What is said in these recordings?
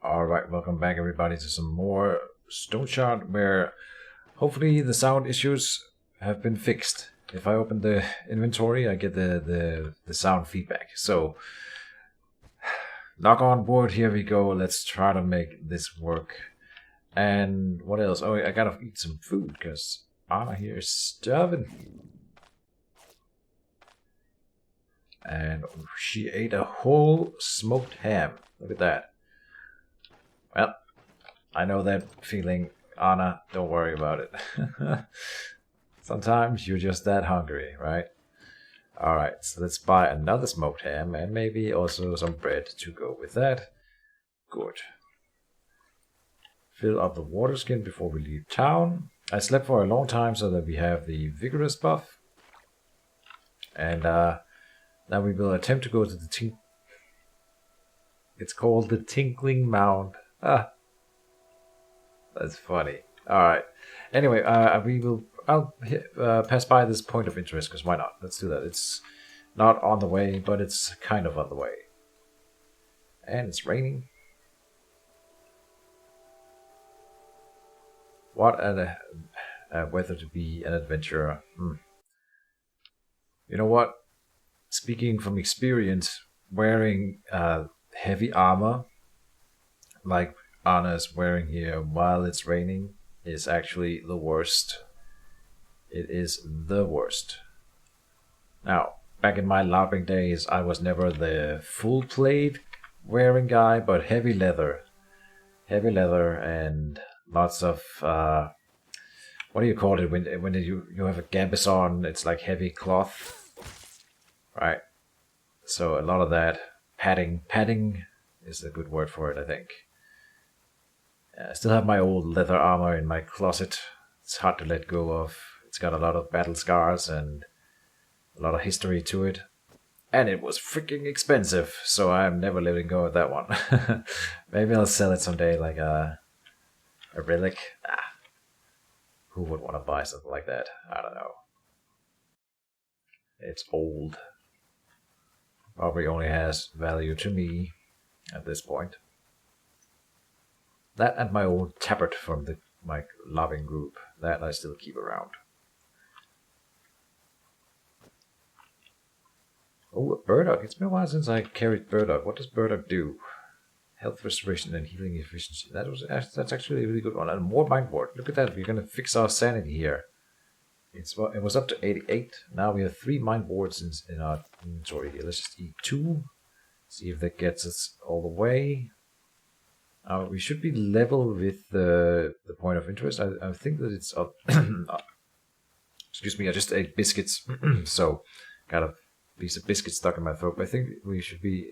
Alright, welcome back everybody to some more Stoneshard, where hopefully the sound issues have been fixed. If I open the inventory, I get the sound feedback. So, knock on wood, here we go. Let's try to make this work. And what else? Oh, I gotta eat some food, because Anna here is starving. And she ate a whole smoked ham. Look at that. Well, I know that feeling, Anna. Don't worry about it. Sometimes you're just that hungry, right? Alright, so let's buy another smoked ham and maybe also some bread to go with that. Good. Fill up the water skin before we leave town. I slept for a long time so that we have the vigorous buff. And now we will attempt to go to the It's called the Tinkling Mound. Ah, that's funny. All right. Anyway, I'll pass by this point of interest because why not? Let's do that. It's not on the way, but it's kind of on the way. And it's raining. What a weather to be an adventurer. You know what? Speaking from experience, wearing heavy armor like Anna's wearing here while it's raining is actually the worst. It is the worst. Now, back in my LARPing days, I was never the full plate wearing guy, but heavy leather and lots of what do you call it when you have a gambesson? It's like heavy cloth, right? So a lot of that padding is a good word for it, I think. I still have my old leather armor in my closet. It's hard to let go of. It's got a lot of battle scars and a lot of history to it. And it was freaking expensive, so I'm never letting go of that one. Maybe I'll sell it someday like a relic. Who would want to buy something like that? I don't know. It's old. Probably only has value to me at this point. That and my old tabard from my LARPing group. That I still keep around. Oh, a burdock. It's been a while since I carried burdock. What does burdock do? Health restoration and healing efficiency. That's actually a really good one. And more mind ward. Look at that. We're going to fix our sanity here. It was up to 88. Now we have 3 mind wards in our inventory here. Let's just eat 2. See if that gets us all the way. We should be level with the point of interest. I think that it's up. Excuse me, I just ate biscuits. So, got a piece of biscuit stuck in my throat. But I think we should be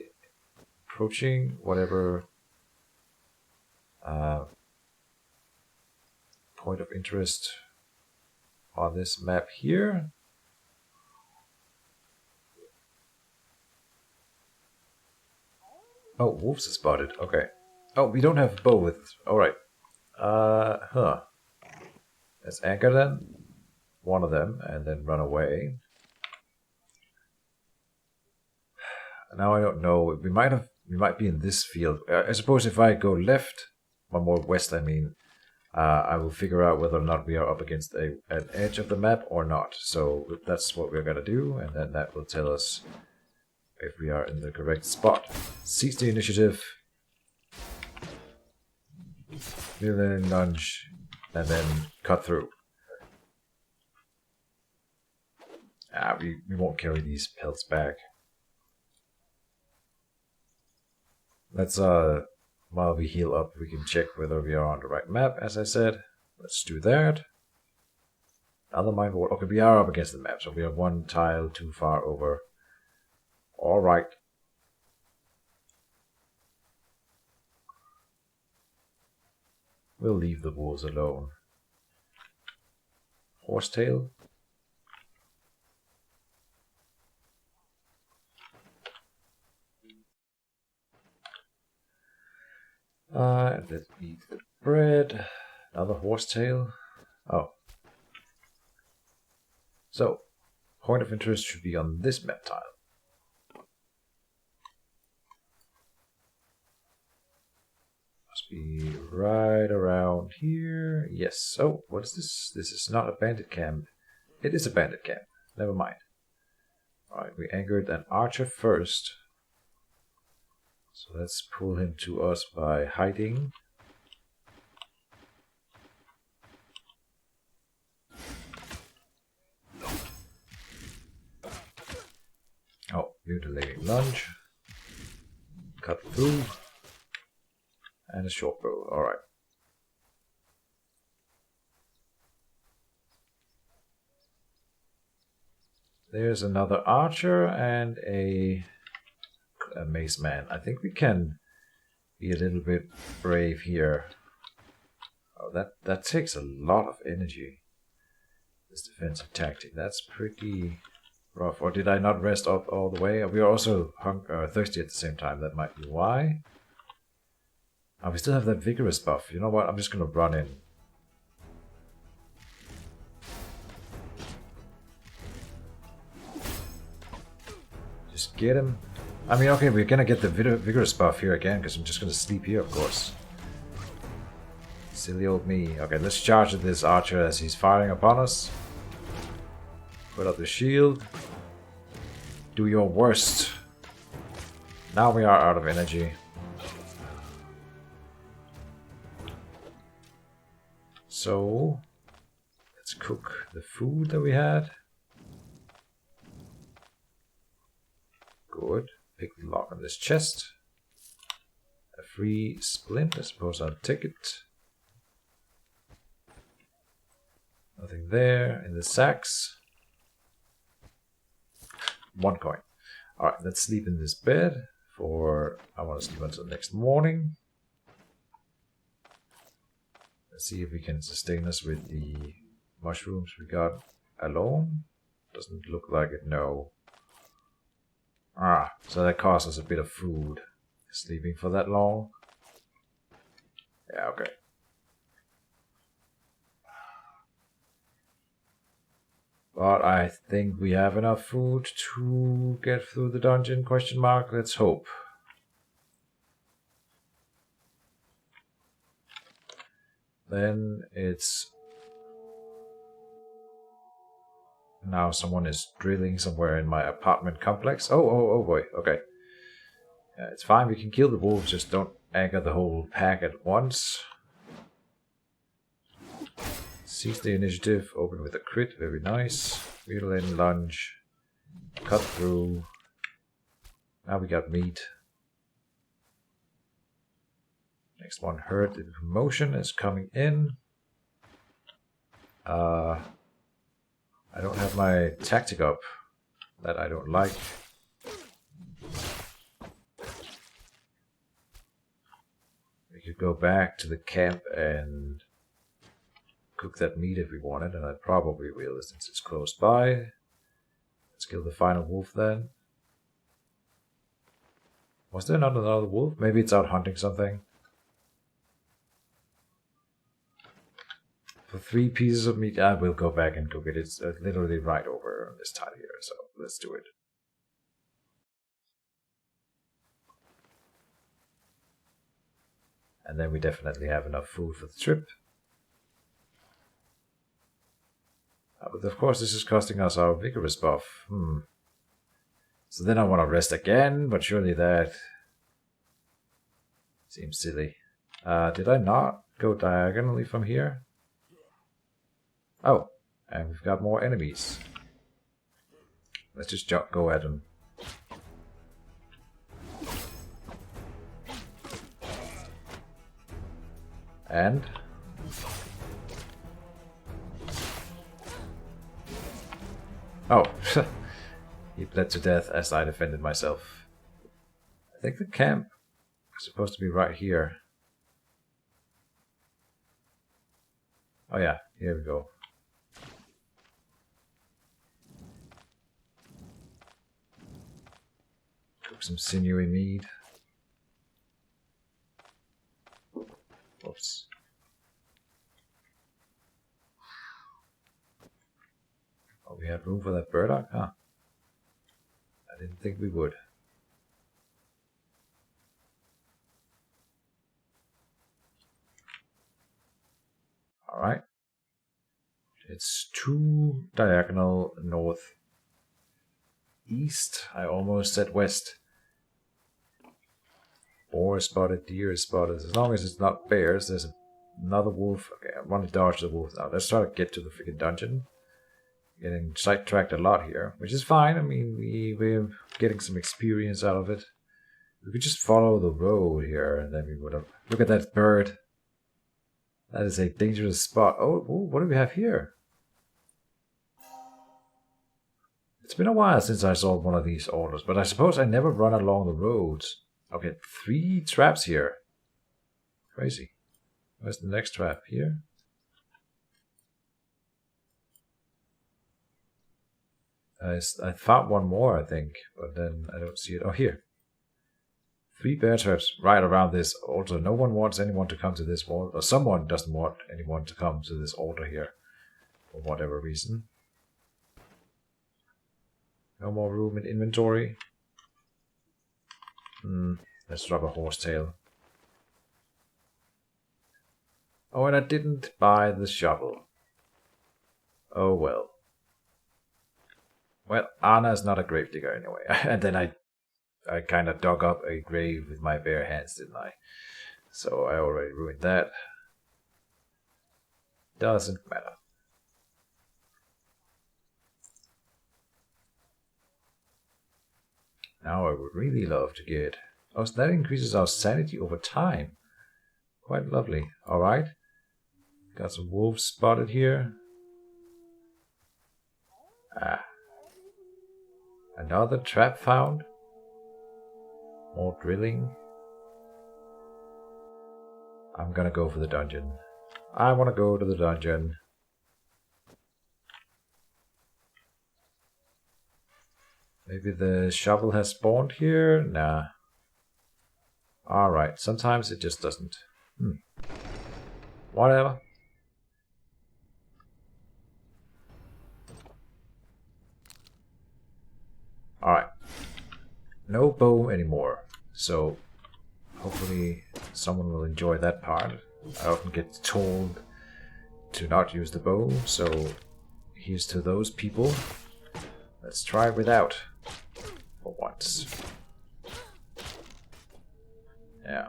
approaching whatever point of interest on this map here. Oh, wolves are spotted. Okay. Oh, we don't have a bow with. Alright. Let's anchor them. One of them, and then run away. Now I don't know. We might be in this field. I suppose if I go left, one more west, I mean, I will figure out whether or not we are up against an edge of the map or not. So that's what we're gonna do, and then that will tell us if we are in the correct spot. Seize the initiative. Then lunge, and then cut through. We won't carry these pelts back. Let's while we heal up, we can check whether we are on the right map, as I said. Let's do that. Another mind ward. Okay, we are up against the map, so we are 1 tile too far over. Alright. We'll leave the wolves alone. Horsetail. Let's eat the bread. Another horsetail. Oh. So, point of interest should be on this map tile. must be right around here. Yes. Oh, what is this? This is not a bandit camp. It is a bandit camp. Never mind. Alright, we anchored an archer first. So let's pull him to us by hiding. Oh, mutilating lunge. Cut through. And a short bow. Alright. There's another archer and a mace man. I think we can be a little bit brave here. Oh, that takes a lot of energy. This defensive tactic. That's pretty rough. Or did I not rest up all the way? We are also thirsty at the same time. That might be why. Oh, we still have that vigorous buff. You know what? I'm just gonna run in. Just get him. I mean, okay, we're gonna get the vigorous buff here again, because I'm just gonna sleep here, of course. Silly old me. Okay, let's charge at this archer as he's firing upon us. Put up the shield. Do your worst. Now we are out of energy. So, let's cook the food that we had. Good. Pick the lock on this chest. A free splint. I suppose I'll take it. Nothing there. In the sacks. 1 coin. Alright, let's sleep in this bed for... I want to sleep until next morning. Let's see if we can sustain us with the mushrooms we got alone. Doesn't look like it, no. Ah, so that costs us a bit of food. Sleeping for that long. Yeah, okay. But I think we have enough food to get through the dungeon, question mark. Let's hope. Then it's... Now someone is drilling somewhere in my apartment complex. Oh boy, okay. Yeah, it's fine, we can kill the wolves, just don't anchor the whole pack at once. Seize the initiative, open with a crit, very nice. Mutilating lunge, cut through. Now we got meat. Next one, hurt. The promotion is coming in. I don't have my tactic up. That I don't like. We could go back to the camp and cook that meat if we wanted, and I probably will since it's close by. Let's kill the final wolf then. Was there not another wolf? Maybe it's out hunting something. For 3 pieces of meat, I will go back and cook it. It's literally right over this tile here, so let's do it. And then we definitely have enough food for the trip. But of course this is costing us our vigorous buff. So then I want to rest again, but surely that seems silly. Did I not go diagonally from here? Oh, and we've got more enemies. Let's just go at them. And... oh, he bled to death as I defended myself. I think the camp is supposed to be right here. Oh yeah, here we go. Cook some sinewy meat. Oops. Oh, we had room for that burdock, huh? I didn't think we would. Alright. It's 2 diagonal north east. I almost said west. Boar is spotted, deer is spotted. As long as it's not bears, there's another wolf. Okay, I want to dodge the wolf now. Let's try to get to the freaking dungeon. Getting sidetracked a lot here, which is fine. I mean, we're getting some experience out of it. We could just follow the road here, and then we would have... Look at that bird. That is a dangerous spot. Oh, what do we have here? It's been a while since I saw one of these altars, but I suppose I never run along the roads. Okay, 3 traps here. Crazy. Where's the next trap? Here? I found one more, I think, but then I don't see it. Oh, here. 3 bear traps right around this altar. No one wants anyone to come to this wall, or someone doesn't want anyone to come to this altar here, for whatever reason. No more room in inventory. Let's drop a horsetail. Oh, and I didn't buy the shovel. Oh well. Well, Anna's not a gravedigger anyway. And then I kind of dug up a grave with my bare hands, didn't I? So I already ruined that. Doesn't matter. Now I would really love to get... Oh, so that increases our sanity over time. Quite lovely. Alright. Got some wolves spotted here. Another trap found. More drilling. I'm gonna go for the dungeon. I want to go to the dungeon. Maybe the shovel has spawned here? Nah. Alright, sometimes it just doesn't. Whatever. Alright. No bow anymore. So, hopefully someone will enjoy that part. I often get told to not use the bow, so here's to those people. Let's try without. For once. Yeah.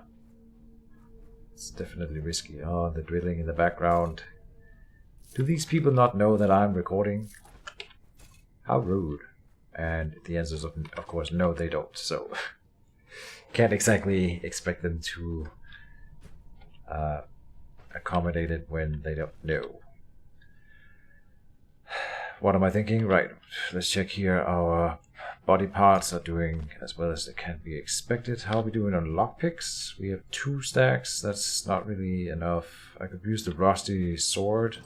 It's definitely risky. Oh, the drilling in the background. Do these people not know that I'm recording? How rude. And the answer is, of course, no, they don't. So, can't exactly expect them to accommodate it when they don't know. What am I thinking? Right, let's check here. Our body parts are doing as well as they can be expected. How are we doing on lockpicks? We have 2 stacks. That's not really enough. I could use the rusty sword.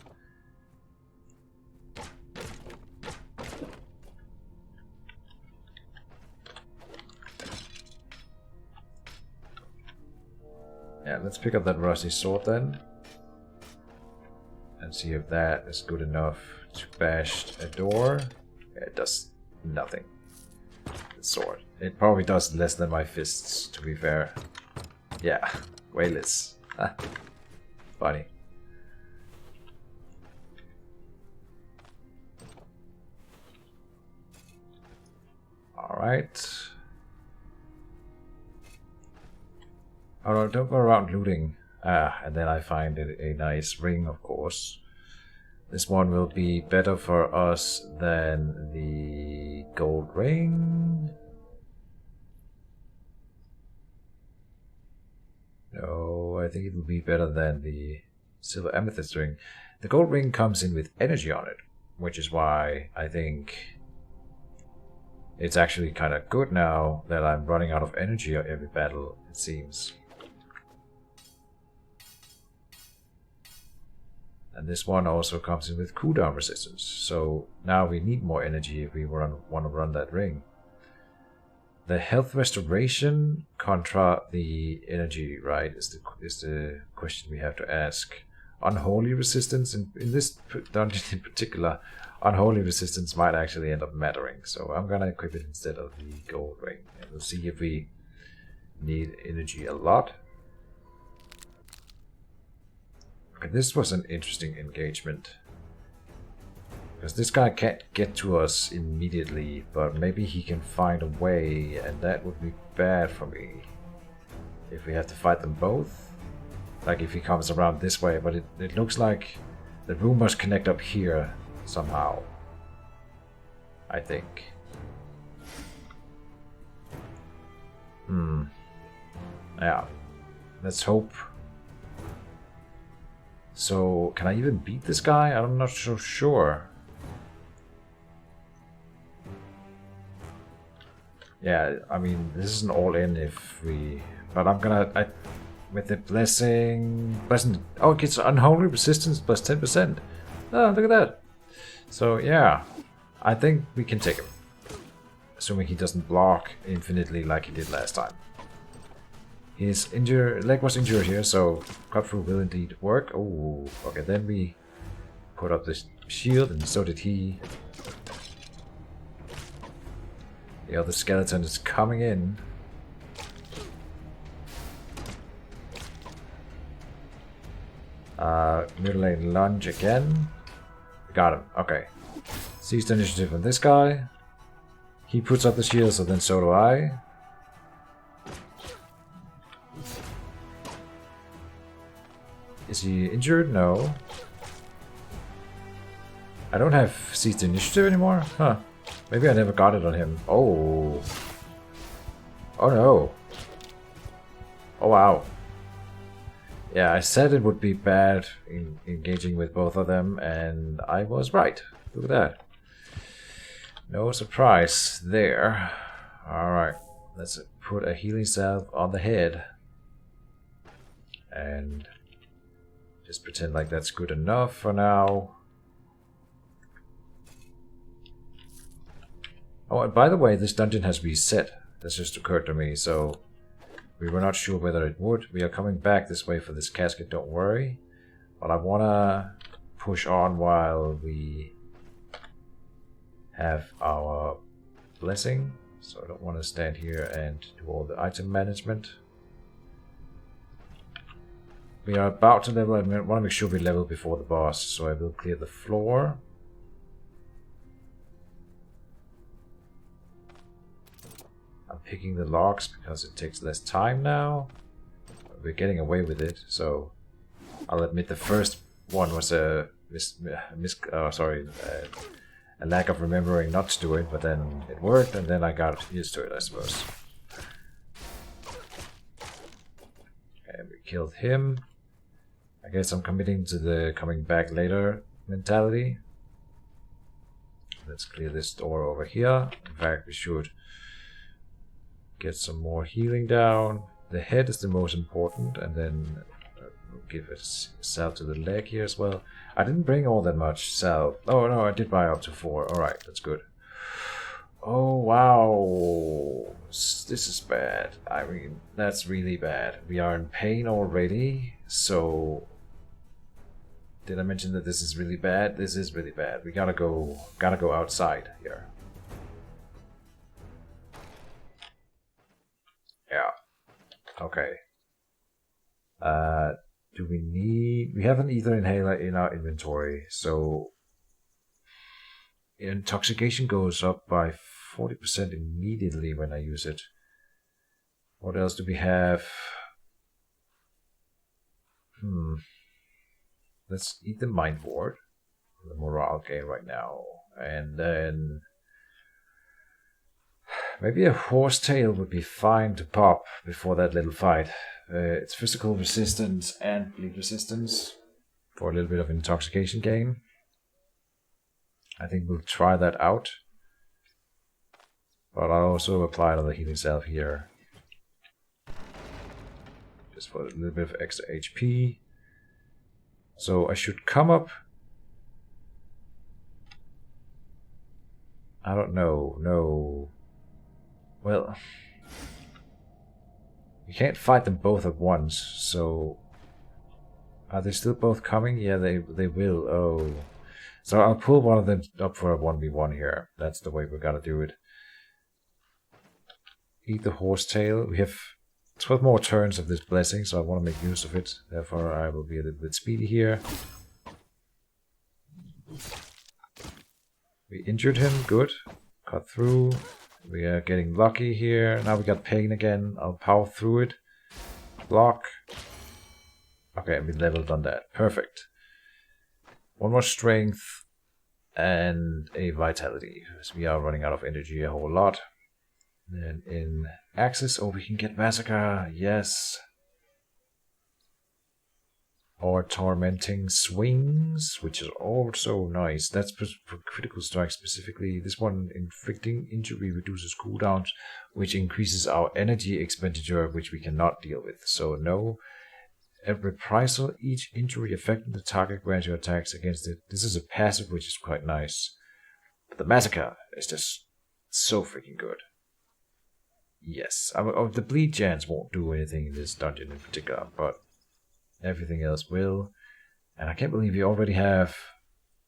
Yeah, let's pick up that rusty sword then. And see if that is good enough to bash a door. Yeah, it does nothing. The sword. It probably does less than my fists, to be fair. Yeah, way less. Funny. Alright. Oh no, don't go around looting. And then I find it a nice ring, of course. This one will be better for us than the gold ring. No, I think it will be better than the silver amethyst ring. The gold ring comes in with energy on it, which is why I think it's actually kind of good now that I'm running out of energy every battle, it seems. And this one also comes in with cooldown resistance, so now we need more energy if we want to run that ring. The health restoration contra the energy, right, is the question we have to ask. Unholy resistance, in this dungeon in particular, unholy resistance might actually end up mattering, so I'm gonna equip it instead of the gold ring. And we'll see if we need energy a lot. Okay, this was an interesting engagement. Because this guy can't get to us immediately, but maybe he can find a way, and that would be bad for me. If we have to fight them both. Like if he comes around this way, but it looks like the room must connect up here somehow. I think. Yeah. Let's hope. So, can I even beat this guy? I'm not so sure. Yeah, I mean, this is an all-in if we... But I'm gonna... with the blessing... Oh, it gets unholy resistance plus 10%. Oh, look at that. So, yeah. I think we can take him. Assuming he doesn't block infinitely like he did last time. His leg was injured here, so cut through will indeed work. Oh, okay, then we put up this shield, and so did he. The other skeleton is coming in. Mutilate lunge again. Got him. Okay. Seize the initiative on this guy. He puts up the shield, so then so do I. Is he injured? No. I don't have seize the initiative anymore? Huh. Maybe I never got it on him. Oh. Oh no. Oh wow. Yeah, I said it would be bad in engaging with both of them, and I was right. Look at that. No surprise there. Alright, let's put a healing salve on the head. And just pretend like that's good enough for now. Oh, and by the way, this dungeon has reset. This just occurred to me, so we were not sure whether it would. We are coming back this way for this casket, don't worry. But I want to push on while we have our blessing. So I don't want to stand here and do all the item management. We are about to level. I want to make sure we level before the boss, so I will clear the floor. I'm picking the locks because it takes less time now. We're getting away with it, so I'll admit the first one was a a lack of remembering not to do it, but then it worked, and then I got used to it, I suppose. And we killed him. I guess I'm committing to the coming back later mentality. Let's clear this door over here. In fact, we should get some more healing down. The head is the most important, and then we'll give it salve to the leg here as well. I didn't bring all that much salve. Oh no, I did buy up to 4. Alright, that's good. Oh wow, this is bad. I mean, that's really bad. We are in pain already, so... Did I mention that this is really bad? This is really bad. We gotta go outside here. Yeah. Okay. Do we need... We have an ether inhaler in our inventory, so... Intoxication goes up by 40% immediately when I use it. What else do we have? Let's eat the mind ward. The morale gain right now. And then... Maybe a horsetail would be fine to pop before that little fight. It's physical resistance and bleed resistance for a little bit of intoxication gain. I think we'll try that out. But I'll also apply another healing salve here. Just for a little bit of extra HP. So I should come up... I don't know, no... Well... You can't fight them both at once, so... Are they still both coming? Yeah, they will. Oh. So I'll pull one of them up for a 1v1 here. That's the way we gotta do it. Eat the horsetail. We have 12 more turns of this blessing, so I want to make use of it. Therefore, I will be a little bit speedy here. We injured him, good. Cut through. We are getting lucky here. Now we got pain again. I'll power through it. Block. Okay, we leveled on that. Perfect. One more strength and a vitality, because we are running out of energy a whole lot. Then in Axis, oh, we can get Massacre, yes. Or Tormenting Swings, which is also nice. That's for critical strike specifically. This one, inflicting injury reduces cooldowns, which increases our energy expenditure, which we cannot deal with. So no. At reprisal, each injury affecting the target grants your attacks against it. This is a passive, which is quite nice. But the Massacre is just so freaking good. Yes, the Bleed Chance won't do anything in this dungeon in particular, but everything else will. And I can't believe we already have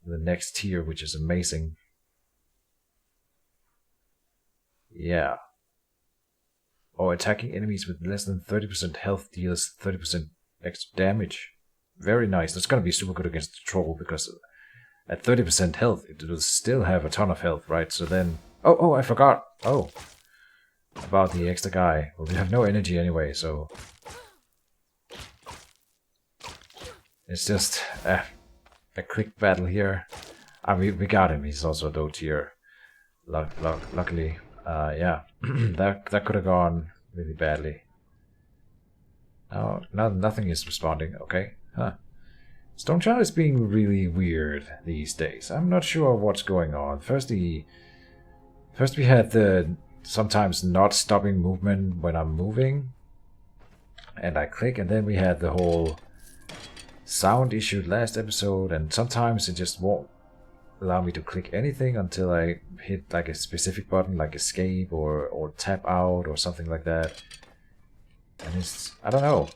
the next tier, which is amazing. Yeah. Oh, attacking enemies with less than 30% health deals 30% extra damage. Very nice. That's gonna be super good against the troll, because at 30% health, it will still have a ton of health, right? So then... Oh, I forgot. Oh. About the extra guy. Well, we have no energy anyway, so... It's just a quick battle here. We got him. He's also low tier. Luckily. Yeah. that could have gone really badly. Oh, nothing is responding. Okay. Huh. Stoneshard is being really weird these days. I'm not sure what's going on. First we had the sometimes not stopping movement when I'm moving. And I click, and then we had the whole sound issue last episode, and sometimes it just won't allow me to click anything until I hit like a specific button, like escape or tap out or something like that. And it's, I don't know,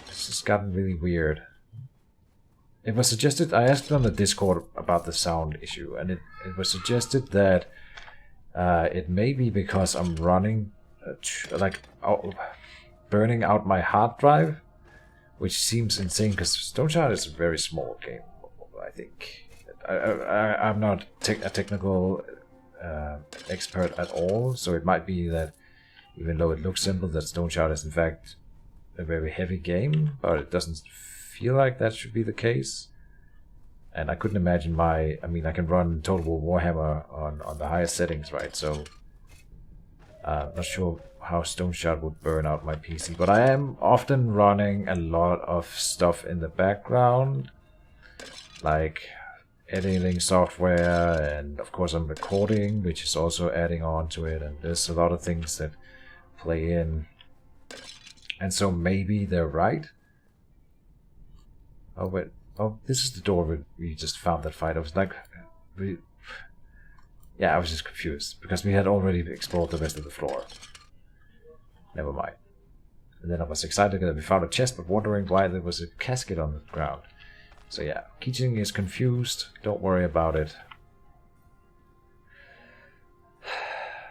it's just gotten really weird. It was suggested, I asked on the Discord about the sound issue, and it was suggested that it may be because I'm running, burning out my hard drive, which seems insane because Stoneshard is a very small game, I think. I'm not a technical expert at all, so it might be that even though it looks simple, that Stoneshard is in fact a very heavy game, but it doesn't feel like that should be the case. And I couldn't imagine I can run Total War Warhammer on the highest settings, right? So not sure how Stoneshard would burn out my PC, but I am often running a lot of stuff in the background, like editing software, and of course I'm recording, which is also adding on to it, and there's a lot of things that play in, and so maybe they're right. Oh wait, oh, this is the door where we just found that fight. I was like, yeah, I was just confused because we had already explored the rest of the floor. Never mind. And then I was excited that we found a chest, but wondering why there was a casket on the ground. So yeah, Keejchen is confused. Don't worry about it.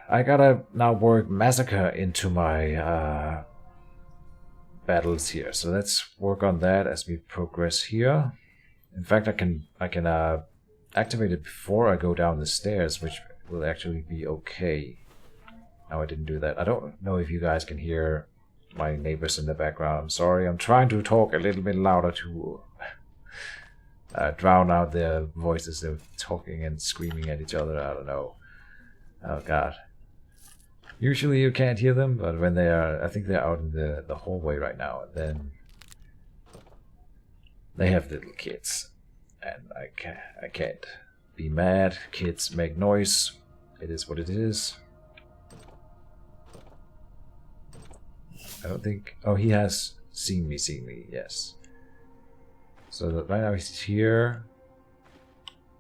I gotta now work Massacre into my battles here. So let's work on that as we progress here. In fact, I can activate it before I go down the stairs, which will actually be okay. No, I didn't do that. I don't know if you guys can hear my neighbors in the background. I'm sorry. I'm trying to talk a little bit louder to drown out their voices. They're talking and screaming at each other. I don't know. Oh god. Usually you can't hear them, but when they are, I think they're out in the hallway right now, and then they have little kids, and I can't be mad. Kids make noise. It is what it is. I don't think... Oh, he has seen me, yes. So right now he's here.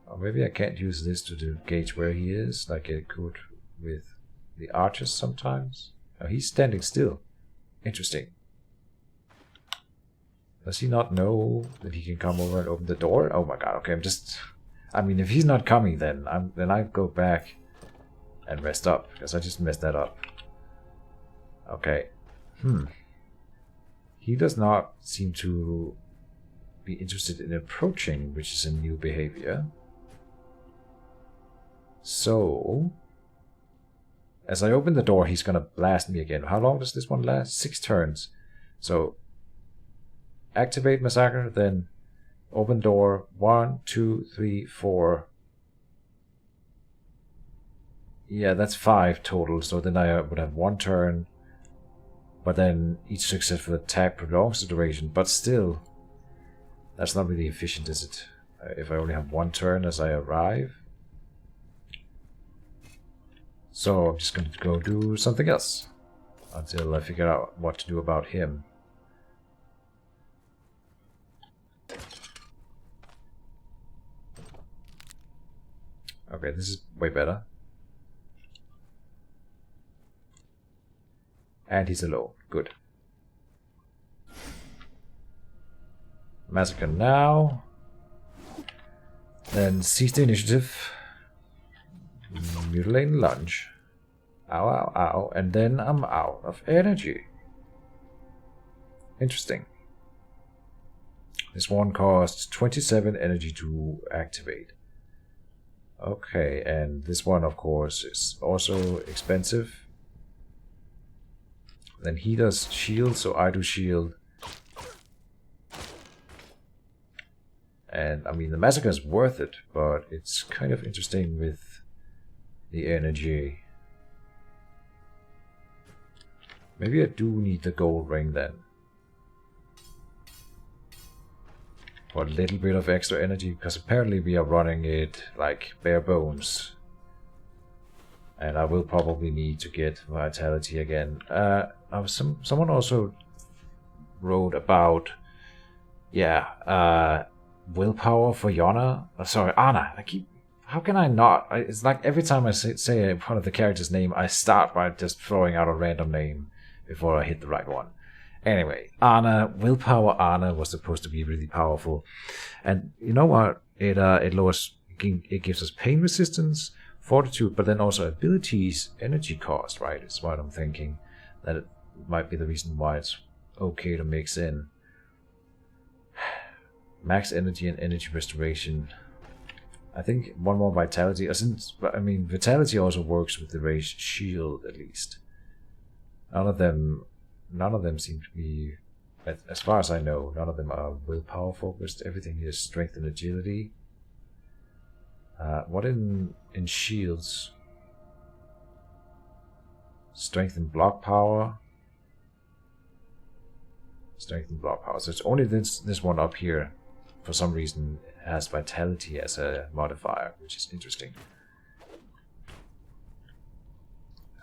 Or maybe I can't use this to gauge where he is, like I could with the archers sometimes. Oh, he's standing still. Interesting. Does he not know that he can come over and open the door? Oh my god, okay, if he's not coming, then I go back and rest up, because I just messed that up. Okay. He does not seem to be interested in approaching, which is a new behavior. So, as I open the door, he's gonna blast me again. How long does this one last? 6 turns. So, activate Massacre, then open door. 1, 2, 3, 4. Yeah, that's 5 total. So then I would have 1 turn. But then each successful attack prolongs the duration. But still, that's not really efficient, is it? If I only have 1 turn as I arrive. So I'm just going to go do something else until I figure out what to do about him. Okay, this is way better. And he's alone. Good. Massacre now. Then seize the initiative. Mutilating lunge. Ow, ow, ow. And then I'm out of energy. Interesting. This one costs 27 energy to activate. Okay, and this one, of course, is also expensive. Then he does shield, so I do shield. And, I mean, the Massacre is worth it, but it's kind of interesting with the energy. Maybe I do need the gold ring then. For a little bit of extra energy, because apparently we are running it like bare bones. And I will probably need to get vitality again. Someone also wrote about, willpower for Yona. Sorry, Anna. How can I not? It's like every time I say one of the characters' name, I start by just throwing out a random name before I hit the right one. Anyway, Anna, willpower Anna was supposed to be really powerful. And you know what? It lowers, it gives us pain resistance, fortitude, but then also abilities, energy cost, right? Is what I'm thinking. That it might be the reason why it's okay to mix in. Max energy and energy restoration. I think one more vitality. I mean, vitality also works with the raised shield at least. None of them seem to be, as far as I know, none of them are willpower focused. Everything is strength and agility. What in shields? Strength and block power. Strength and block power. So it's only this one up here, for some reason, has vitality as a modifier, which is interesting.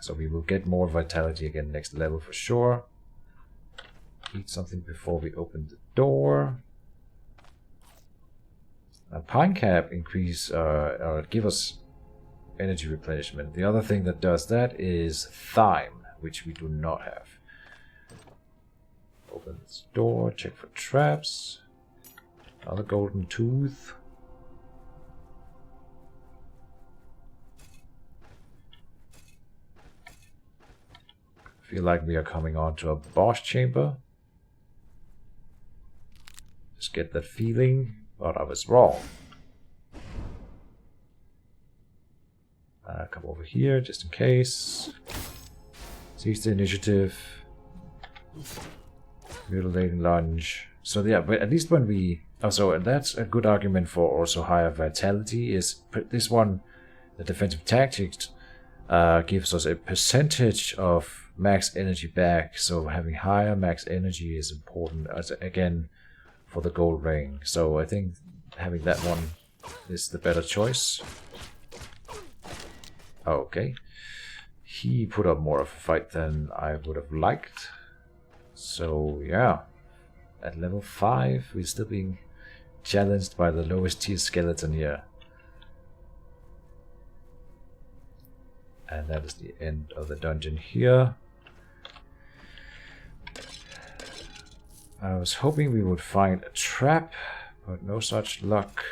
So we will get more vitality again next level for sure. Eat something before we open the door. Now, Pine Cap increase or give us energy replenishment. The other thing that does that is Thyme, which we do not have. Open this door, check for traps. Another golden tooth. Feel like we are coming on to a boss chamber. Just get that feeling, but I was wrong. Come over here just in case. Seize the initiative. Mutilating lunge. So yeah, but at least when we... Also, and that's a good argument for also higher vitality, is this one, the defensive tactics, gives us a percentage of max energy back, so having higher max energy is important, as again, for the gold ring. So I think having that one is the better choice. Okay. He put up more of a fight than I would have liked. So yeah, at level 5, we're still being challenged by the lowest tier skeleton here. And that is the end of the dungeon here. I was hoping we would find a trap, but no such luck.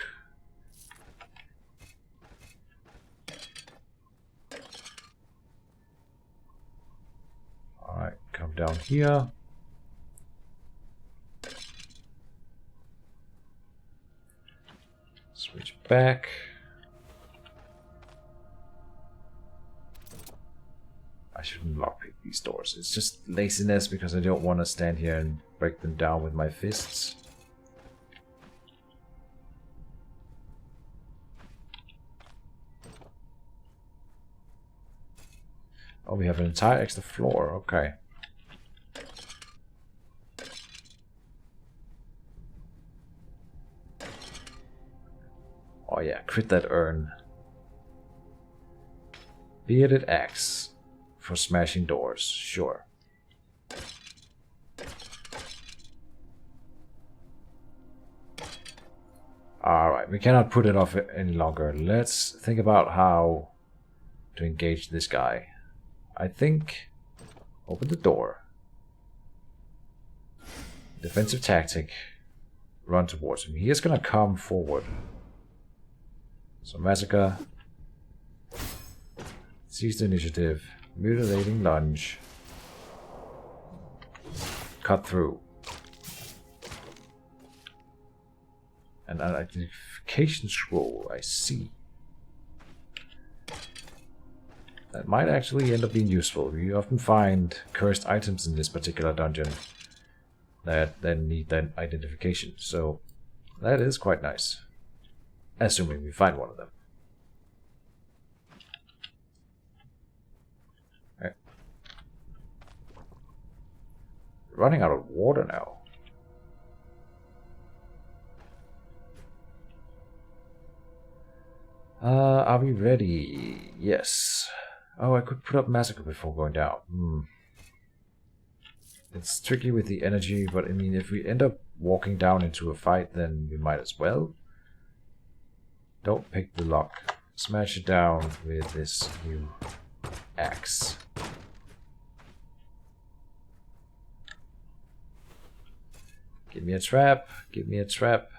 Alright, come down here. Switch back. I shouldn't lockpick these doors. It's just laziness because I don't want to stand here and break them down with my fists. Oh, we have an entire extra floor. Okay. Oh yeah, crit that urn. Bearded axe for smashing doors. Sure. Alright, we cannot put it off any longer. Let's think about how to engage this guy. I think open the door. Defensive tactic. Run towards him. He is gonna come forward. So massacre. Seize the initiative. Mutilating lunge. Cut through. An identification scroll, I see. That might actually end up being useful. We often find cursed items in this particular dungeon that then need that identification. So that is quite nice. Assuming we find one of them. Okay. Running out of water now. Are we ready? Yes. Oh, I could put up Massacre before going down. It's tricky with the energy, but I mean, if we end up walking down into a fight, then we might as well. Don't pick the lock. Smash it down with this new axe. Give me a trap. Give me a trap.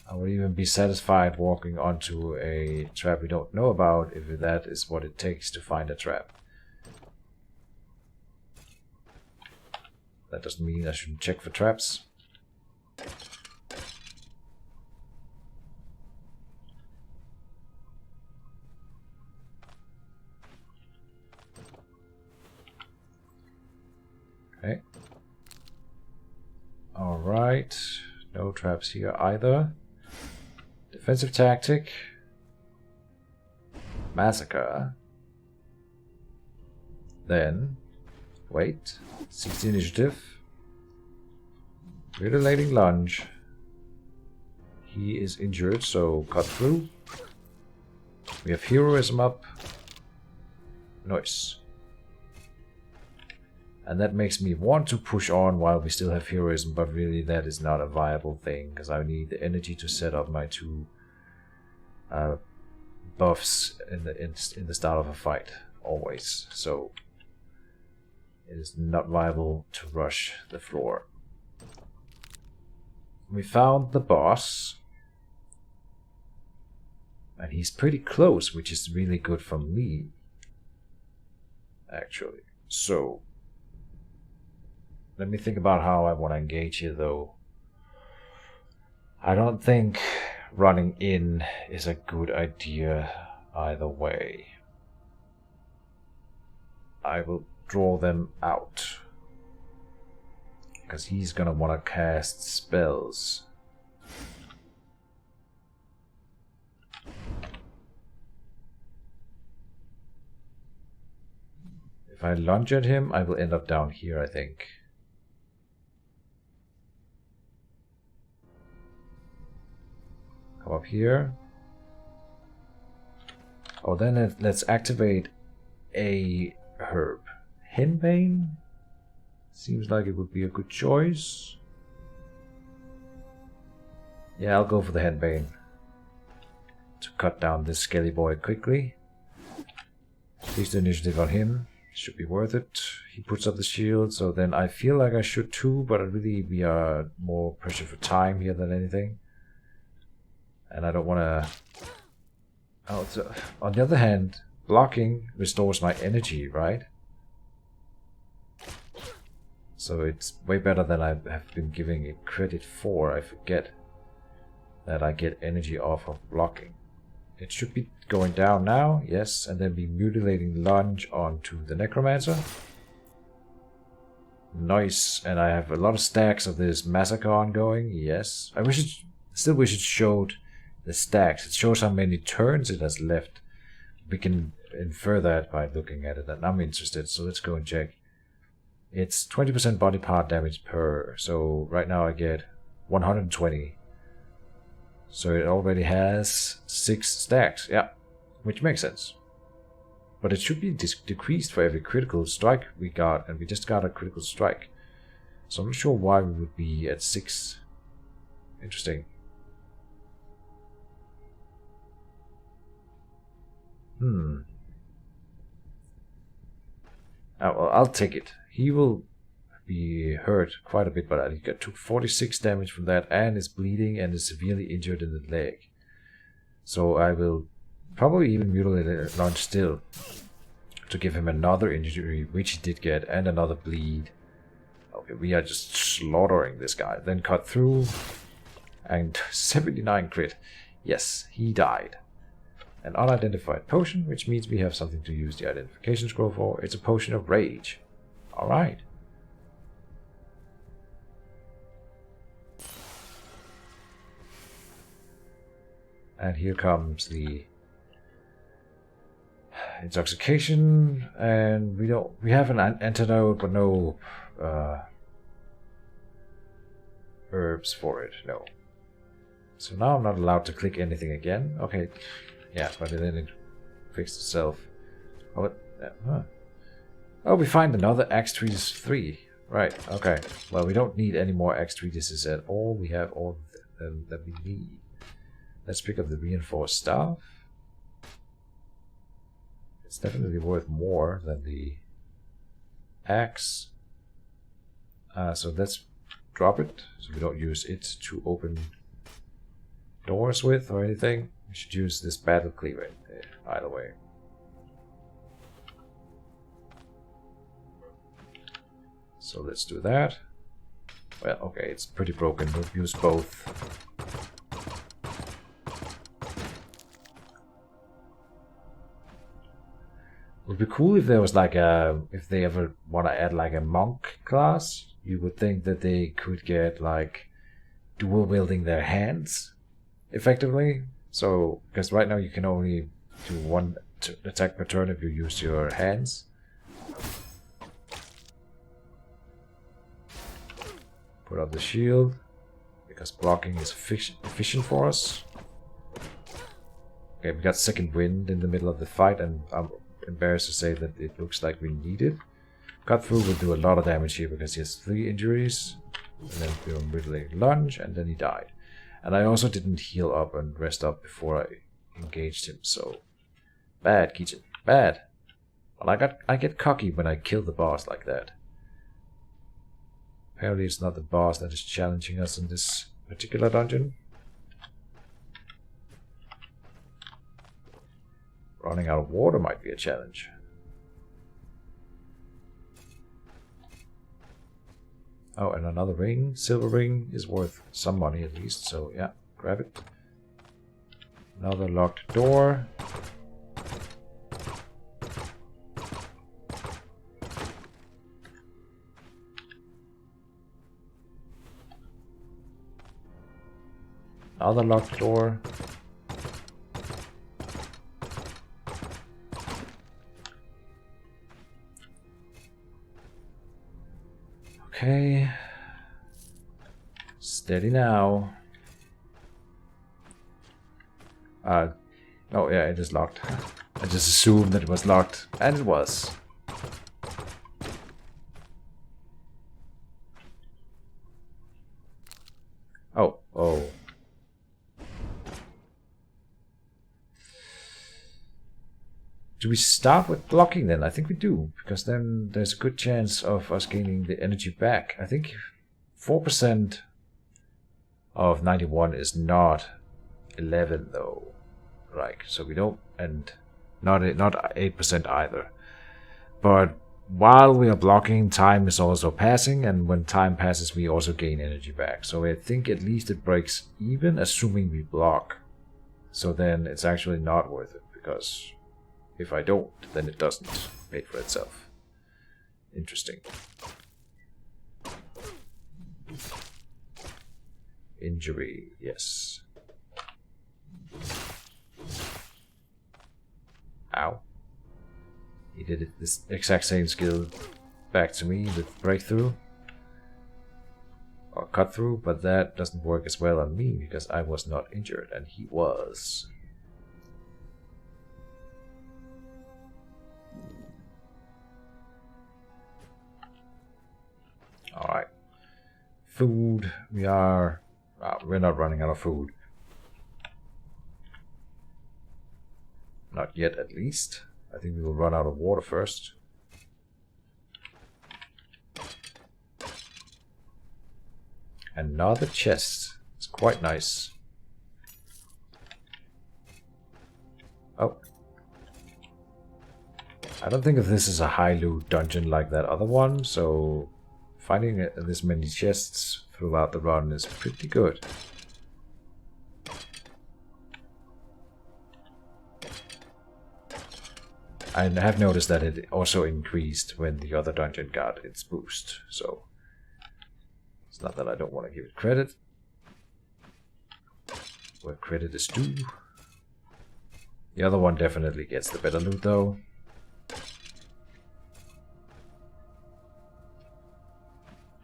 I would even be satisfied walking onto a trap we don't know about if that is what it takes to find a trap. That doesn't mean I shouldn't check for traps. Okay. Alright. No traps here either. Defensive tactic. Massacre. Then, wait. Seize the initiative. Mutilating lunge. He is injured, so cut through. We have heroism up. Nice. And that makes me want to push on while we still have heroism, but really that is not a viable thing, because I need the energy to set up my two buffs in the start of a fight, always. So it is not viable to rush the floor. We found the boss, and he's pretty close, which is really good for me, actually. So let me think about how I want to engage here, though. I don't think running in is a good idea either way. I will draw them out, because he's gonna want to cast spells. If I lunge at him, I will end up down here, I think. Come up here. Oh, then let's activate a herb. Henbane? Seems like it would be a good choice. Yeah, I'll go for the Henbane to cut down this skelly boy quickly. Use the initiative on him. Should be worth it. He puts up the shield, so then I feel like I should too, but really we are more pressure for time here than anything. And I don't want to... Oh, so, on the other hand, blocking restores my energy, right? So it's way better than I have been giving it credit for, I forget. that I get energy off of blocking. It should be going down now, yes, and then be mutilating lunge onto the necromancer. Nice, and I have a lot of stacks of this massacre ongoing, yes. I wish it showed the stacks. It shows how many turns it has left. We can infer that by looking at it, and I'm interested, so let's go and check. It's 20% body part damage per, so right now I get 120. So it already has 6 stacks, yeah, which makes sense. But it should be decreased for every critical strike we got, and we just got a critical strike. So I'm not sure why we would be at 6. Interesting. Oh, well, I'll take it. He will be hurt quite a bit by that. He took 46 damage from that and is bleeding and is severely injured in the leg. So I will probably even mutilate a launch still to give him another injury, which he did get, and another bleed. Okay, we are just slaughtering this guy. Then cut through and 79 crit. Yes, he died. An unidentified potion, which means we have something to use the identification scroll for. It's a potion of rage. Alright. And here comes the intoxication, and we have an antidote, but no herbs for it, no. So now I'm not allowed to click anything again. Okay, yeah, but then it fixed itself. Oh, oh, we find another Axe Treatise 3. Right, okay. Well, we don't need any more Axe Treatises at all. We have all of them that we need. Let's pick up the reinforced staff. It's definitely worth more than the axe. So let's drop it, so we don't use it to open doors with or anything. We should use this battle cleaver either way. So let's do that. Well, okay, it's pretty broken. We'll use both. It would be cool if there was like a, if they ever want to add like a monk class, you would think that they could get like dual wielding their hands effectively. So, because right now you can only do one attack per turn if you use your hands. Put up the shield, because blocking is efficient for us. Okay, we got second wind in the middle of the fight, and I'm embarrassed to say that it looks like we need it. Cut through will do a lot of damage here because he has 3 injuries. And then do a mutilating lunge, and then he died. And I also didn't heal up and rest up before I engaged him, so bad, Keejchen, bad. Well, I get cocky when I kill the boss like that. Apparently it's not the boss that is challenging us in this particular dungeon. Running out of water might be a challenge. Oh, and another ring. Silver ring is worth some money at least, so yeah, grab it. Another locked door. Another locked door. Okay. Steady now. Oh yeah, it is locked. I just assumed that it was locked, and it was. Oh. Do we start with blocking then? I think we do, because then there's a good chance of us gaining the energy back. I think 4% of 91 is not 11 though. Like, so we don't, and not 8% either. But while we are blocking, time is also passing, and when time passes, we also gain energy back. So I think at least it breaks even, assuming we block. So then it's actually not worth it, because if I don't, then it doesn't pay for itself. Interesting. Injury, yes. Ow. He did it, this exact same skill back to me with breakthrough. Or cut through, but that doesn't work as well on me because I was not injured and he was. Alright. Food. We're not running out of food. Not yet, at least. I think we will run out of water first. Another chest. It's quite nice. Oh. I don't think of this as a high loot dungeon like that other one, so finding this many chests throughout the run is pretty good. I have noticed that it also increased when the other dungeon got its boost, so it's not that I don't want to give it credit. Where credit is due. The other one definitely gets the better loot though.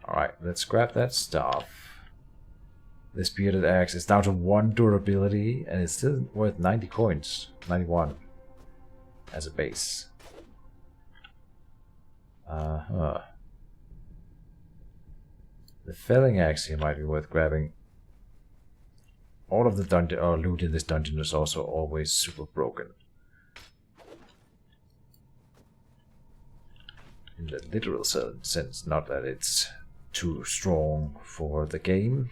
Alright, let's grab that stuff. This bearded axe is down to 1 durability and it's still worth 90 coins. 91 as a base. The felling axe here might be worth grabbing. All of the dungeon or loot in this dungeon is also always super broken. In the literal sense, not that it's too strong for the game.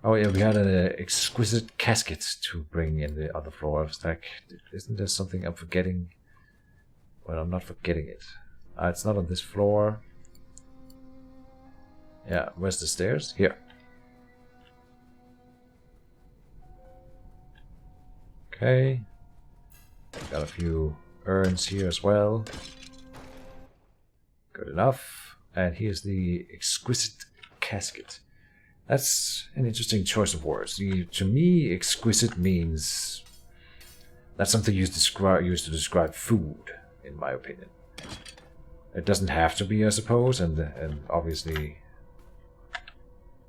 Oh yeah, we had an exquisite casket to bring in the other floor. I was like, isn't there something I'm forgetting? Well, I'm not forgetting it. It's not on this floor. Yeah, where's the stairs? Here. Okay. Got a few urns here as well. Good enough. And here's the exquisite casket. That's an interesting choice of words. To me, exquisite means that's something used to describe food, in my opinion. It doesn't have to be, I suppose, and obviously,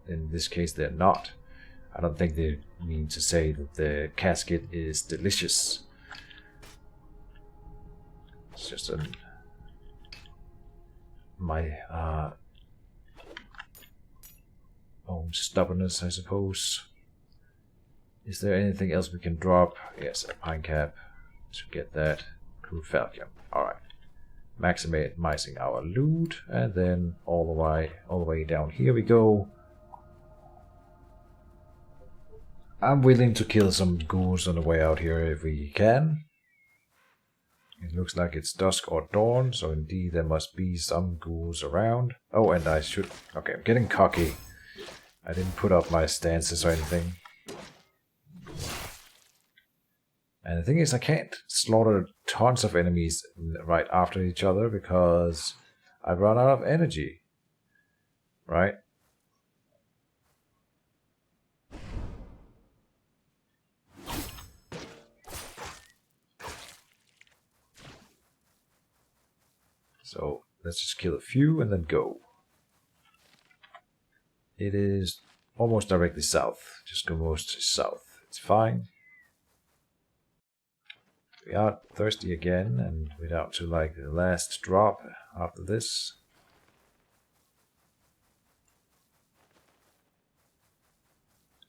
in this case, they're not. I don't think they mean to say that the casket is delicious. It's just my own stubbornness, I suppose. Is there anything else we can drop? Yes, a pine cap to get that. Crude falchion. Alright. Maximizing our loot, and then all the way down here we go. I'm willing to kill some ghouls on the way out here if we can. It looks like it's dusk or dawn, so indeed there must be some ghouls around. Oh, and I should... Okay, I'm getting cocky. I didn't put up my stances or anything. And the thing is, I can't slaughter tons of enemies right after each other because I run out of energy. Right? So let's just kill a few and then go. It is almost directly south. Just go most south. It's fine. We are thirsty again, and we're down to like the last drop after this.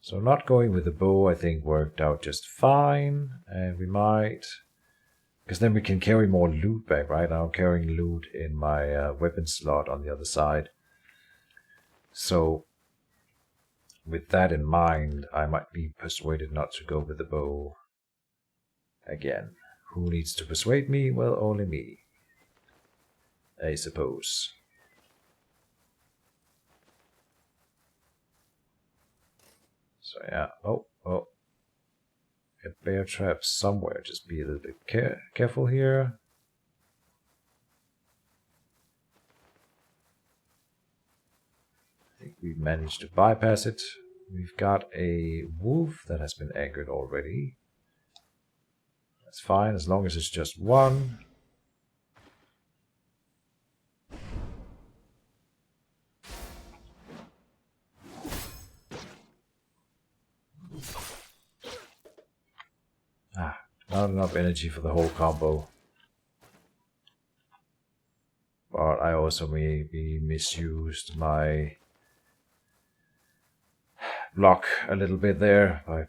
So not going with the bow, I think, worked out just fine. And we might... Because then we can carry more loot back, right? Now I'm carrying loot in my weapon slot on the other side. So, with that in mind, I might be persuaded not to go with the bow again. Who needs to persuade me? Well, only me, I suppose. So yeah, oh, a bear trap somewhere. Just be a little bit careful here. I think we managed to bypass it. We've got a wolf that has been angered already. That's fine, as long as it's just one. Not enough energy for the whole combo. But I also maybe misused my block a little bit there by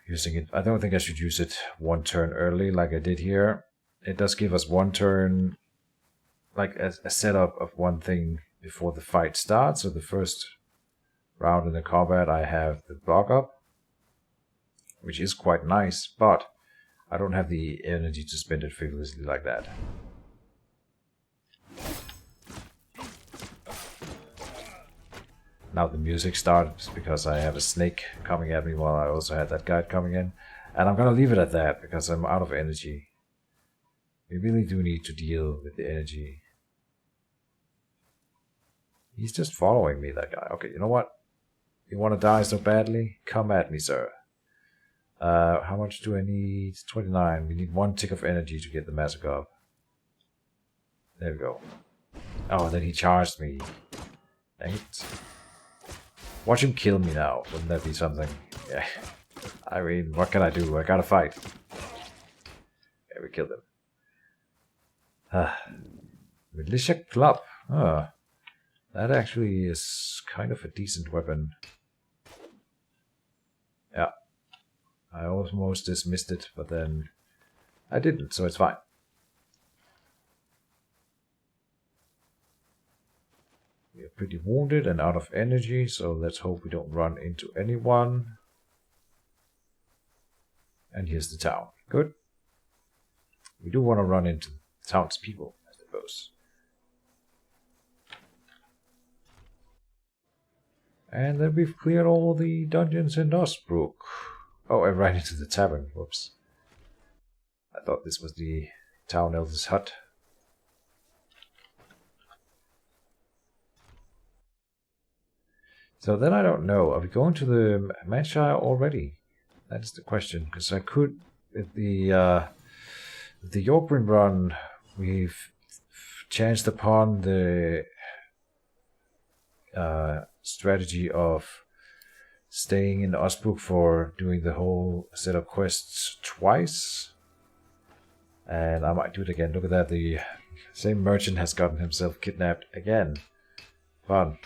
using it. I don't think I should use it one turn early like I did here. It does give us one turn, like a setup of one thing before the fight starts. So the first round in the combat I have the block up, which is quite nice, but I don't have the energy to spend it frivolously like that. Now the music starts because I have a snake coming at me while I also had that guide coming in. And I'm gonna leave it at that because I'm out of energy. We really do need to deal with the energy. He's just following me, that guy. Okay, you know what? You want to die so badly? Come at me, sir. How much do I need? 29. We need 1 tick of energy to get the massacre up. There we go. Oh, then he charged me. Dang it. Watch him kill me now. Wouldn't that be something? Yeah. I mean, what can I do? I gotta fight. Yeah, we killed him. Militia Club. That actually is kind of a decent weapon. Yeah. I almost dismissed it, but then I didn't, so it's fine. We are pretty wounded and out of energy, so let's hope we don't run into anyone. And here's the town. Good. We do want to run into townspeople, I suppose. And then we've cleared all the dungeons in Osbrook. Oh, I ran into the tavern. Whoops. I thought this was the town elder's hut. So then I don't know. Are we going to the Manshire already? That's the question. Because I could, with the Yorkburn run, we've chanced upon the strategy of staying in Osbrook for doing the whole set of quests twice. And I might do it again. Look at that. The same merchant has gotten himself kidnapped again. Fun.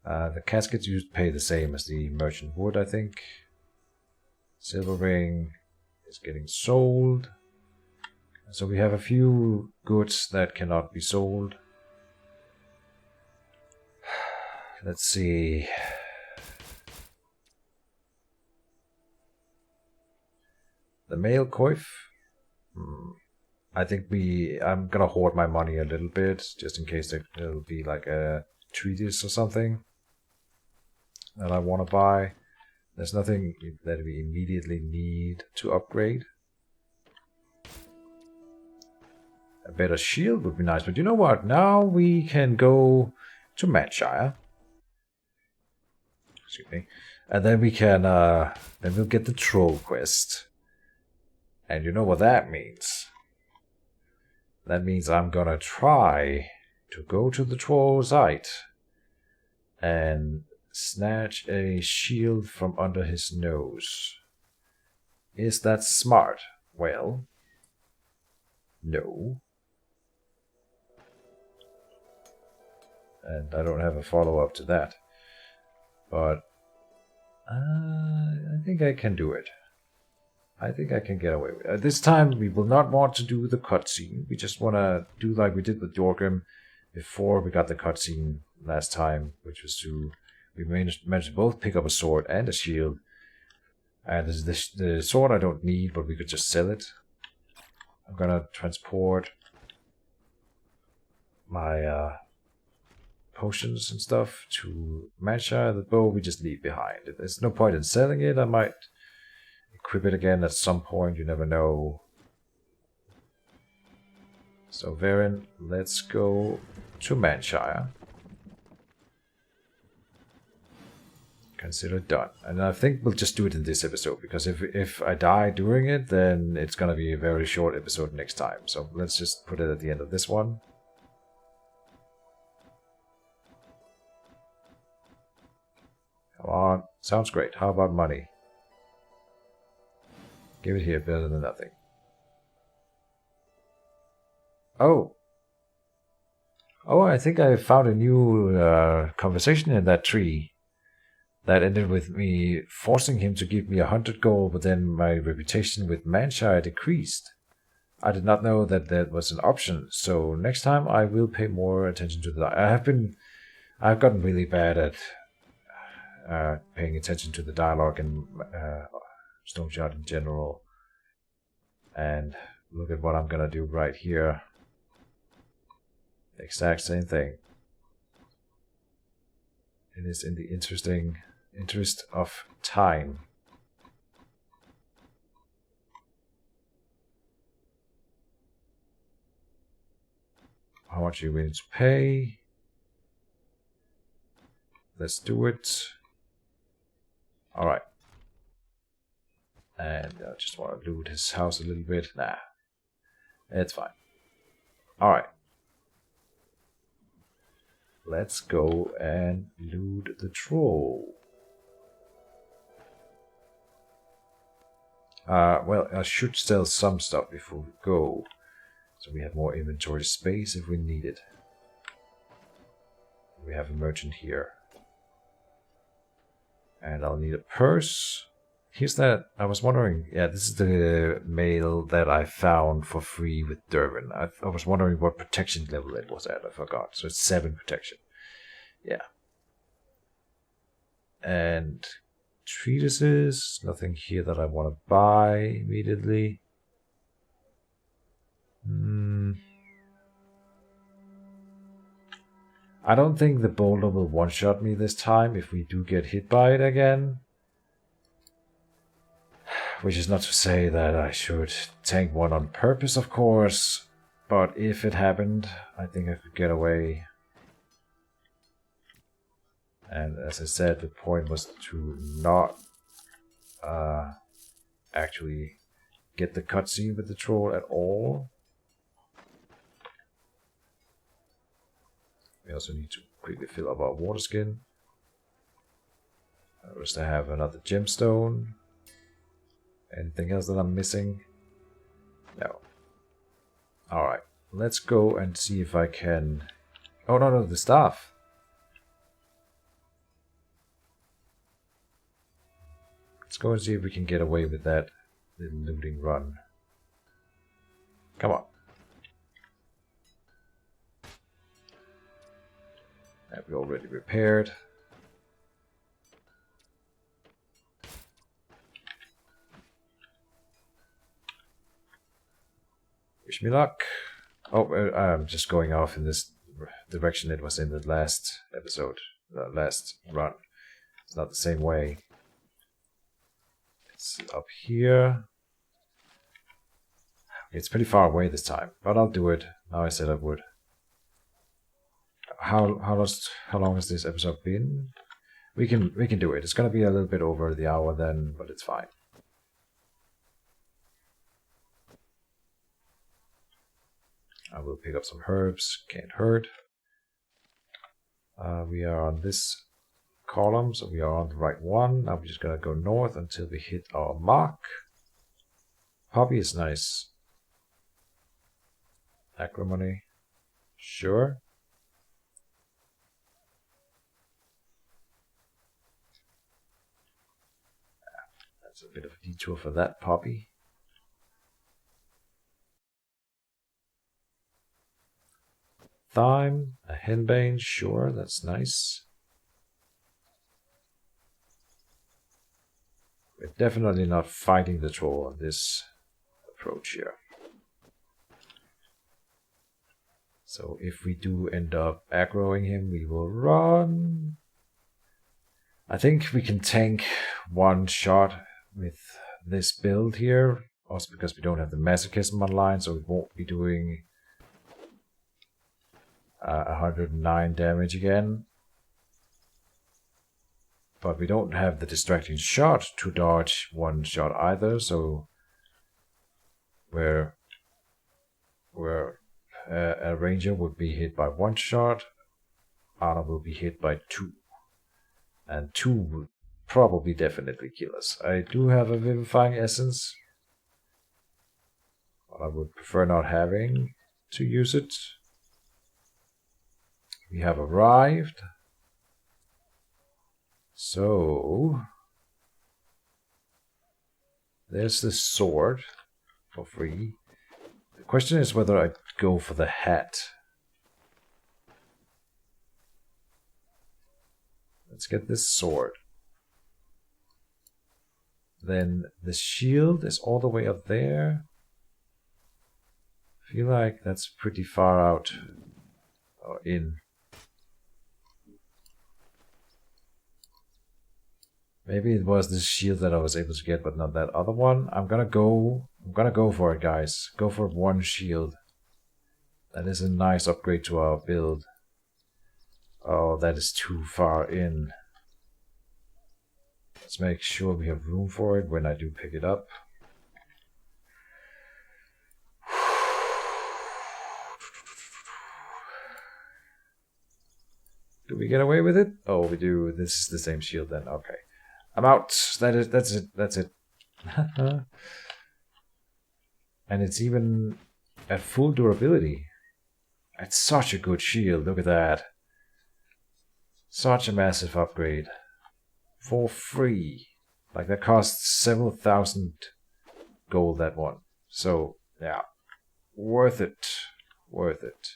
The caskets you pay the same as the merchant would, I think. Silver ring is getting sold. So we have a few goods that cannot be sold. Let's see. The mail coif. I think I'm gonna hoard my money a little bit, just in case there'll be like a treatise or something that I want to buy. There's nothing that we immediately need to upgrade. A better shield would be nice, but you know what? Now we can go to Manshire. Excuse me. And then we can, then we'll get the troll quest. And you know what that means? That means I'm gonna try to go to the troll site and snatch a shield from under his nose. Is that smart? Well, no. And I don't have a follow-up to that. But I think I can do it. I think I can get away with it. This time we will not want to do the cutscene. We just want to do like we did with Jorgrim before we got the cutscene last time, which was we managed to both pick up a sword and a shield. And the sword I don't need, but we could just sell it. I'm gonna transport my potions and stuff to Manshire. The bow we just leave behind. There's no point in selling it. I might equip it again at some point, you never know. So Varen, let's go to Manshire. Consider done. And I think we'll just do it in this episode, because if I die during it, then it's gonna be a very short episode next time. So let's just put it at the end of this one. Come on. Sounds great. How about money? Give it here, better than nothing. Oh, I think I found a new conversation in that tree. That ended with me forcing him to give me 100 gold, but then my reputation with Manshire decreased. I did not know that that was an option, so next time I will pay more attention to that. I've gotten really bad at paying attention to the dialogue in Stoneshard in general. And look at what I'm gonna do right here. The exact same thing. It is in the interest of time. How much are you willing to pay? Let's do it. Alright. And I just want to loot his house a little bit. Nah. It's fine. Alright. Let's go and loot the troll. Well, I should sell some stuff before we go, so we have more inventory space if we need it. We have a merchant here. And I'll need a purse. Here's that. I was wondering, yeah, this is the mail that I found for free with Dervin. I was wondering what protection level it was at. I forgot. So it's 7 protection. Yeah. And treatises. Nothing here that I want to buy immediately. I don't think the boulder will one-shot me this time if we do get hit by it again. Which is not to say that I should tank one on purpose, of course. But if it happened, I think I could get away. And as I said, the point was to not actually get the cutscene with the troll at all. We also need to quickly fill up our water skin. I wish I have another gemstone. Anything else that I'm missing? No. Alright, let's go and see if I can... Oh, no, the staff. Let's go and see if we can get away with that little looting run. Come on. That we already repaired. Wish me luck. Oh, I'm just going off in this direction it was in the last episode, the last run. It's not the same way. It's up here. It's pretty far away this time, but I'll do it. Now I said I would. How long has this episode been? We can do it. It's gonna be a little bit over the hour then, but it's fine. I will pick up some herbs. Can't hurt. We are on this column, so we are on the right one. Now we're just gonna go north until we hit our mark. Poppy is nice. Acrimony. Sure. That's a bit of a detour for that poppy. thyme, a henbane, sure, that's nice. We're definitely not fighting the troll on this approach here. So if we do end up aggroing him, we will run. I think we can tank one shot with this build here. Also because we don't have the masochism online, so we won't be doing 109 damage again. But we don't have the distracting shot to dodge one shot either, so where a ranger would be hit by one shot, Anna will be hit by two. And two would probably definitely kill us. I do have a vivifying essence, but I would prefer not having to use it. We have arrived. So there's the sword for free. The question is whether I go for the hat. Let's get this sword. Then the shield is all the way up there. I feel like that's pretty far out or in. Maybe it was this shield that I was able to get, but not that other one. I'm gonna go for it, guys. Go for one shield. That is a nice upgrade to our build. Oh, that is too far in. Let's make sure we have room for it when I do pick it up. Do we get away with it? Oh, we do. This is the same shield then. Okay. I'm out. That's it. And it's even at full durability. It's such a good shield. Look at that. Such a massive upgrade. For free. Like that costs several thousand gold, that one. So, yeah. Worth it. Worth it.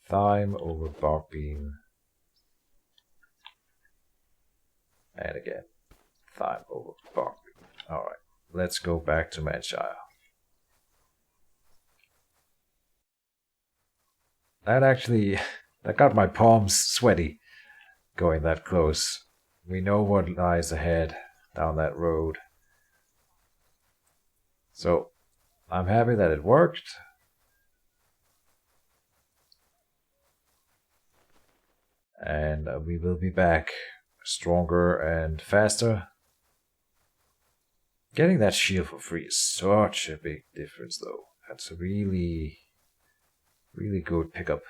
Thyme over bark beam. And again, thyme over bark beam. Alright, let's go back to Manshire. That got my palms sweaty going that close. We know what lies ahead down that road. So, I'm happy that it worked. And we will be back stronger and faster. Getting that shield for free is such a big difference, though. That's a really, really good pickup.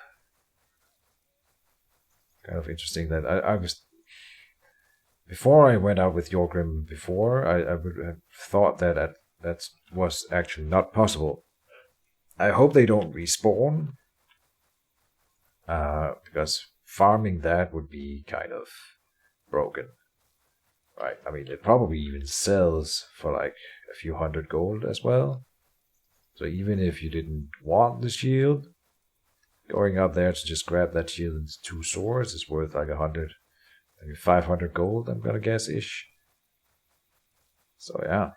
Kind of interesting that I was... Before I went out with Jorgrim before, I would have thought that that was actually not possible. I hope they don't respawn. Because farming that would be kind of broken. Right, I mean, it probably even sells for like a few hundred gold as well. So even if you didn't want the shield, going out there to just grab that shield and 2 swords is worth like 100, maybe 500 gold, I'm gonna guess-ish. So yeah.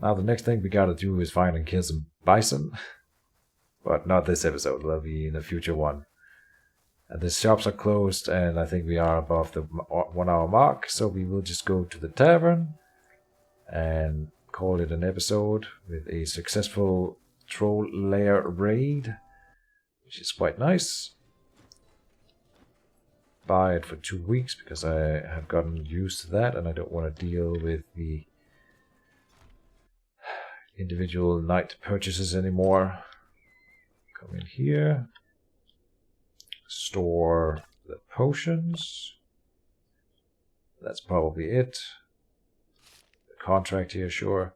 Now the next thing we gotta do is find and kill some bison. But not this episode, that'll be in a future one. And the shops are closed, and I think we are above the 1 hour mark, so we will just go to the tavern and call it an episode with a successful troll lair raid, which is quite nice. Buy it for 2 weeks because I have gotten used to that and I don't want to deal with the individual night purchases anymore. Come in here. Store the potions. That's probably it. The contract here, sure.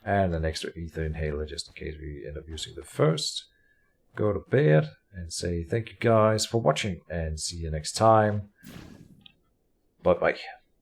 And an extra ether inhaler just in case we end up using the first. Go to bed and say thank you guys for watching and see you next time. Bye bye.